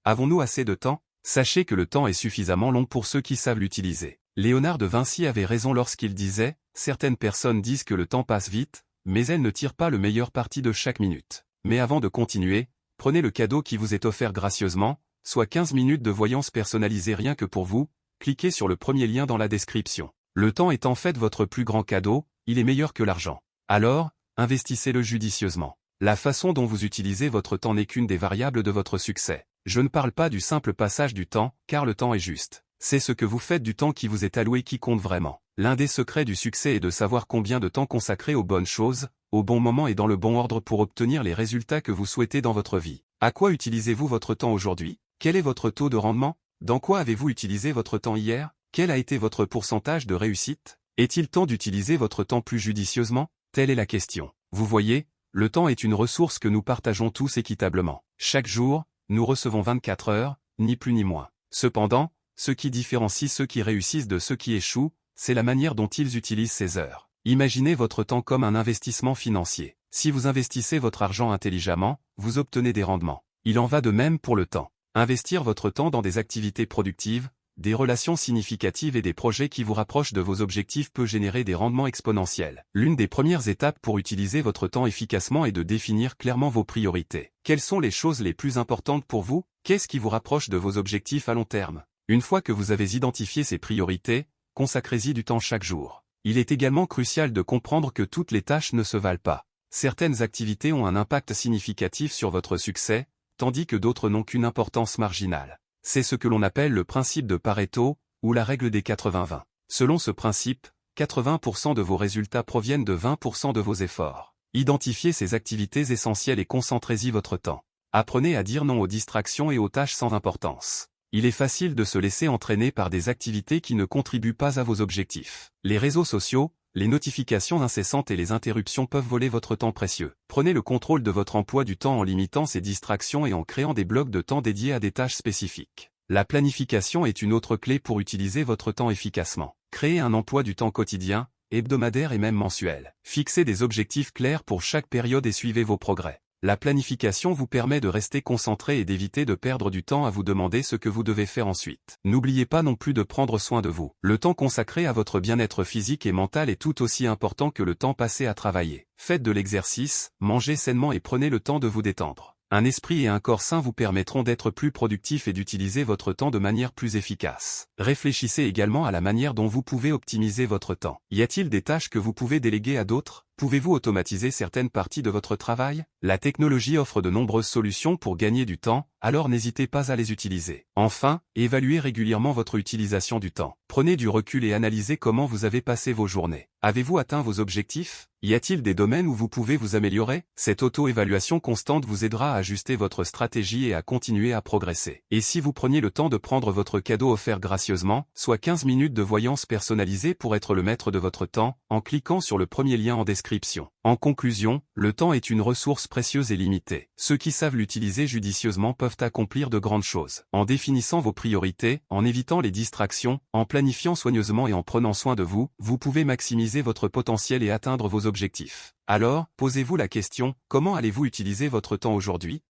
Avons-nous assez de temps? Sachez que le temps est suffisamment long pour ceux qui savent l'utiliser. Léonard de Vinci avait raison lorsqu'il disait « Certaines personnes disent que le temps passe vite, mais elles ne tirent pas le meilleur parti de chaque minute. » Mais avant de continuer, prenez le cadeau qui vous est offert gracieusement, soit 15 minutes de voyance personnalisée rien que pour vous, cliquez sur le premier lien dans la description. Le temps est en fait votre plus grand cadeau, il est meilleur que l'argent. Alors, investissez-le judicieusement. La façon dont vous utilisez votre temps n'est qu'une des variables de votre succès. Je ne parle pas du simple passage du temps, car le temps est juste. C'est ce que vous faites du temps qui vous est alloué qui compte vraiment. L'un des secrets du succès est de savoir combien de temps consacrer aux bonnes choses, au bon moment et dans le bon ordre pour obtenir les résultats que vous souhaitez dans votre vie. À quoi utilisez-vous votre temps aujourd'hui? Quel est votre taux de rendement? Dans quoi avez-vous utilisé votre temps hier? Quel a été votre pourcentage de réussite? Est-il temps d'utiliser votre temps plus judicieusement? Telle est la question. Vous voyez, le temps est une ressource que nous partageons tous équitablement. Chaque jour, nous recevons 24 heures, ni plus ni moins. Cependant, ce qui différencie ceux qui réussissent de ceux qui échouent, c'est la manière dont ils utilisent ces heures. Imaginez votre temps comme un investissement financier. Si vous investissez votre argent intelligemment, vous obtenez des rendements. Il en va de même pour le temps. Investir votre temps dans des activités productives, des relations significatives et des projets qui vous rapprochent de vos objectifs peut générer des rendements exponentiels. L'une des premières étapes pour utiliser votre temps efficacement est de définir clairement vos priorités. Quelles sont les choses les plus importantes pour vous? Qu'est-ce qui vous rapproche de vos objectifs à long terme? Une fois que vous avez identifié ces priorités, consacrez-y du temps chaque jour. Il est également crucial de comprendre que toutes les tâches ne se valent pas. Certaines activités ont un impact significatif sur votre succès, tandis que d'autres n'ont qu'une importance marginale. C'est ce que l'on appelle le principe de Pareto, ou la règle des 80-20. Selon ce principe, 80% de vos résultats proviennent de 20% de vos efforts. Identifiez ces activités essentielles et concentrez-y votre temps. Apprenez à dire non aux distractions et aux tâches sans importance. Il est facile de se laisser entraîner par des activités qui ne contribuent pas à vos objectifs. Les réseaux sociaux, les notifications incessantes et les interruptions peuvent voler votre temps précieux. Prenez le contrôle de votre emploi du temps en limitant ces distractions et en créant des blocs de temps dédiés à des tâches spécifiques. La planification est une autre clé pour utiliser votre temps efficacement. Créez un emploi du temps quotidien, hebdomadaire et même mensuel. Fixez des objectifs clairs pour chaque période et suivez vos progrès. La planification vous permet de rester concentré et d'éviter de perdre du temps à vous demander ce que vous devez faire ensuite. N'oubliez pas non plus de prendre soin de vous. Le temps consacré à votre bien-être physique et mental est tout aussi important que le temps passé à travailler. Faites de l'exercice, mangez sainement et prenez le temps de vous détendre. Un esprit et un corps sains vous permettront d'être plus productifs et d'utiliser votre temps de manière plus efficace. Réfléchissez également à la manière dont vous pouvez optimiser votre temps. Y a-t-il des tâches que vous pouvez déléguer à d'autres? Pouvez-vous automatiser certaines parties de votre travail? La technologie offre de nombreuses solutions pour gagner du temps, alors n'hésitez pas à les utiliser. Enfin, évaluez régulièrement votre utilisation du temps. Prenez du recul et analysez comment vous avez passé vos journées. Avez-vous atteint vos objectifs? Y a-t-il des domaines où vous pouvez vous améliorer? Cette auto-évaluation constante vous aidera à ajuster votre stratégie et à continuer à progresser. Et si vous preniez le temps de prendre votre cadeau offert gracieusement, soit 15 minutes de voyance personnalisée pour être le maître de votre temps, en cliquant sur le premier lien en description. En conclusion, le temps est une ressource précieuse et limitée. Ceux qui savent l'utiliser judicieusement peuvent accomplir de grandes choses. En définissant vos priorités, en évitant les distractions, en planifiant soigneusement et en prenant soin de vous, vous pouvez maximiser votre potentiel et atteindre vos objectifs. Alors, posez-vous la question, comment allez-vous utiliser votre temps aujourd'hui?